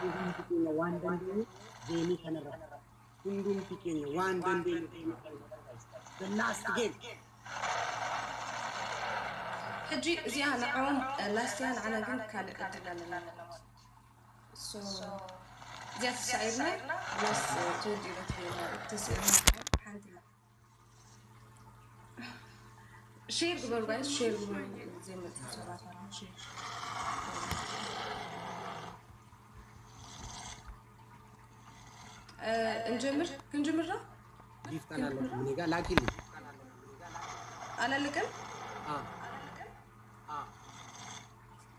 hundumti waan dandeenyu deemii kanarra hundumti keenya waan dandeenyu deemii kanarra the last game حجي زي أنا عم لاستيان أنا قلت كان أدلنا so زي تسعيرنا بس تودي لتفينا تسعيرنا الحمد لله شير قبل بس شير قبل زي ما تسمعت عن شير نجمر جيفت أنا لو منيجا لكن أنا اللي كم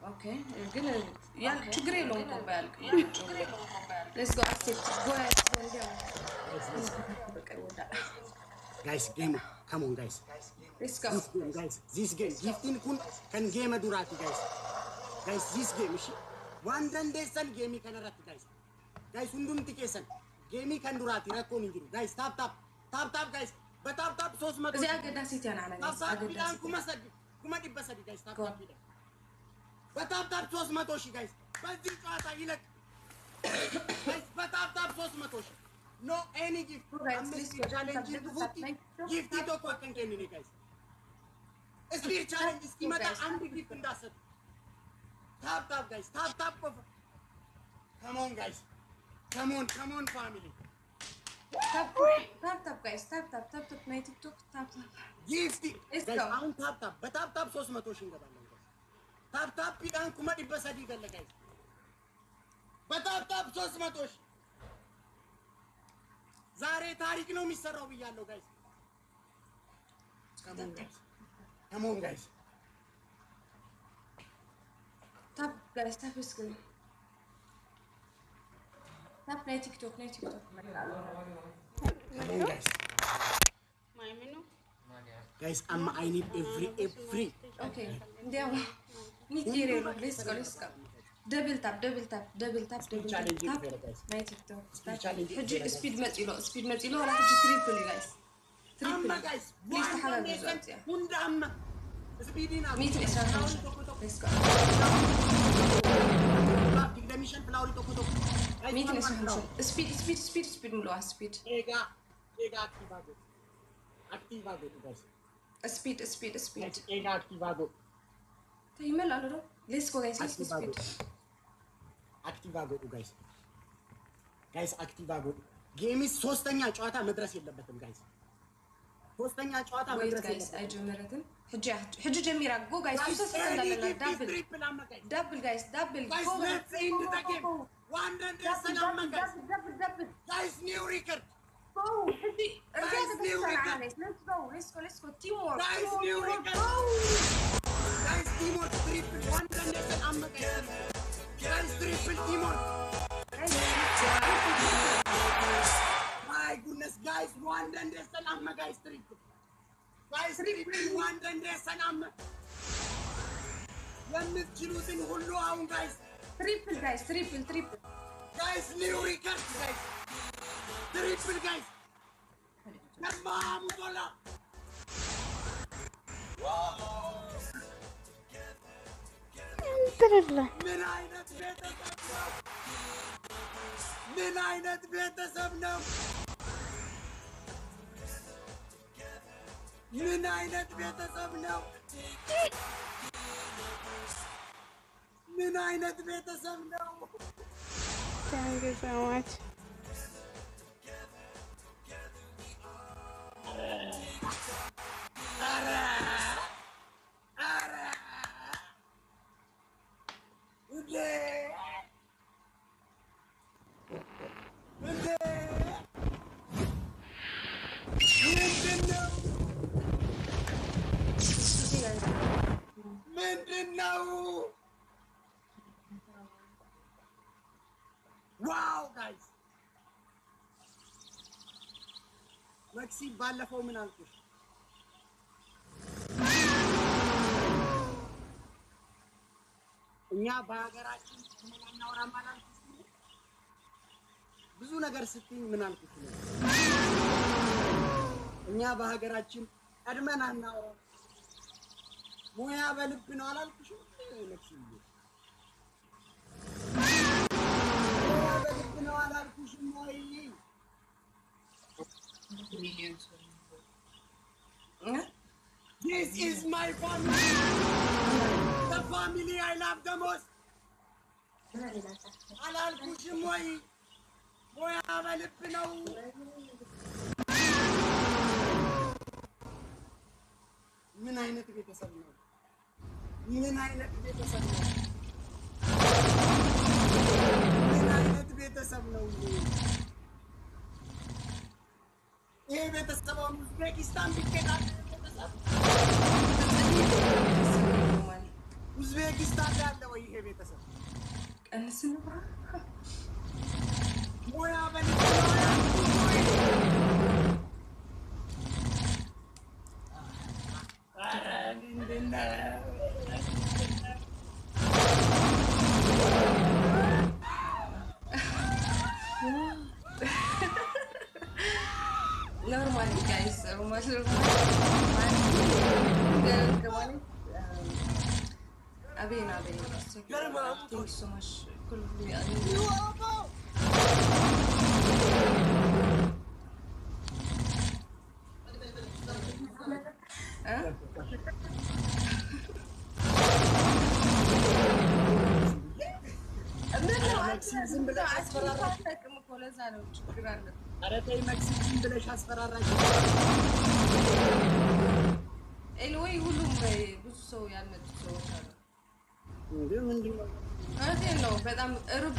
اوكي قلنا يعني تجري لهم بالك let's go accept go ahead guys game come on guys let's go this game gifting kun kan game durati guys this game shi one day san game kan rat guys hundumti kesan game kan durati rakon injiru guys tap guys tap 300 زي أقدر سيتي أنا أقدر كما دبسدي guys tap بتاب 300 شي guys بس دي قاطع لك guys بتاب 300 شي no any gift I'm missing challenge gift to ko kan kenni guys speed challenge schemata and gift ndasat tap guys tap come on guys come on family tap guys tap my TikTok tap gift guys I'm tap بتاب 300 شي እንገባለን tap ቢዳን ኩማ ዲበሰዲ ገለ guys በታፕ 300 ሺ ዛሬ ታሪክ ነው የሚሰራው ብያለሁ guys come on guys tap guys tap screen tap my TikTok come on guys my menu guys I need every okay ndiaw need area let's go double tap challenge my TikTok حجي speed متيلو ولا حجي triple guys triple guys please تحاول بزوجتي هند أما speedina ميت الإسرائيل let's go دميشن فلاوري توكو ميت الإسرائيل speed ملوها speed إيجا activado guys speed إيجا activado تيمل ألو let's go guys speed activado guys activado game is ሶስተኛ ጨዋታ መድረስ የለበትም guys ሶስተኛ ጨዋታ መድረስ guys አይጀምረትም حج جميرة go guys ሶስት እንዳለና double guys go let's end the game 100 ሰላም guys new record go let's go teamwork guys new record guys teamwork triple 100 ሰላም guys triple teamwork my goodness guys 100 ሰላም guys triple guys triple 100 ሰላም የምትችሉትን ሁሉ አሁን guys triple guys new record guys triple guys Tamam dola Entrala من عينة ቤተሰብ ነው ምን አይነት ቤተሰብ ነው ምን አይነት ቤተሰብ ነው Thank you so much Wow guys Maxi ባለፈው ምን አልኩሽ እኛ በሀገራችን ምን እናወራ ማለት ብዙ ነገር ስትኝ ምን አልኩሽ እኛ በሀገራችን ቀድመን እናወራ ሙያ በልብ ነው አላልኩሽ Maxi This is my family. The family I love the most. Halal kushmoy. Boy abalipno. من أين تبي تسمع؟ من أين تبي تسمع؟ من أين تبي تسمع؟ إيه بتسمع أوزبكستان بكذا؟ أوزبكستان ده ولا إيه بتسمع؟ أنا سمع. مويا بني Normally guys, rumah kemarin Abin thank you so much كل Anyway, ሁሉም ብዙ ሰው ያልመጡ ሰዎች አሉ። እውነቴን ነው። በጣም እርብ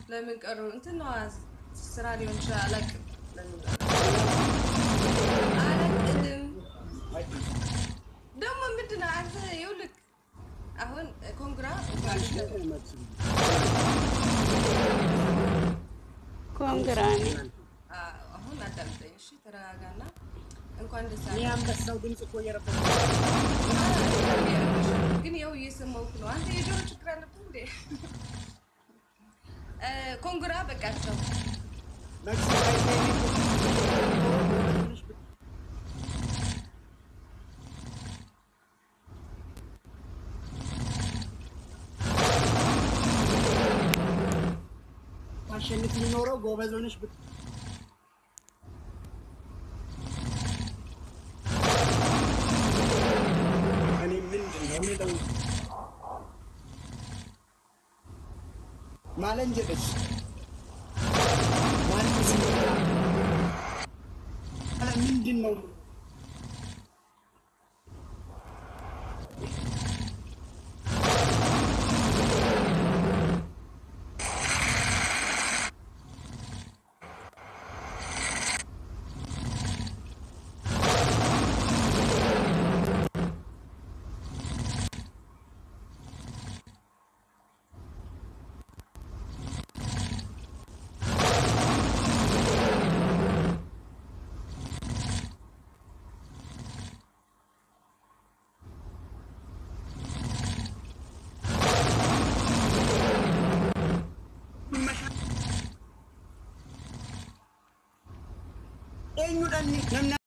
ለምን ቀሩ? እንትን ነው ስራ ሊሆን ይችላል። አላውቅም። ደግሞ ምንድን ነው አንተ ይኸውልህ አሁን ኮንግራ ኮንግራኒ አሁን አዳምጠኝ እሺ፣ ተረጋጋና እንኳን ደስ አለህ። ያንበሳው ድምጽ እኮ እየረበሸ ግን ያው እየሰማሁህ ነው። አንተ የጆሮ ችግር አለብህ እንዴ? ኮንግራ በቃቸው ማሸነፍ ሊኖረው ጎበዝ ሆነሽ እኔ ምንድን ነው የሚለው ማለንጀሽ ምንድን ነው eenyudha namni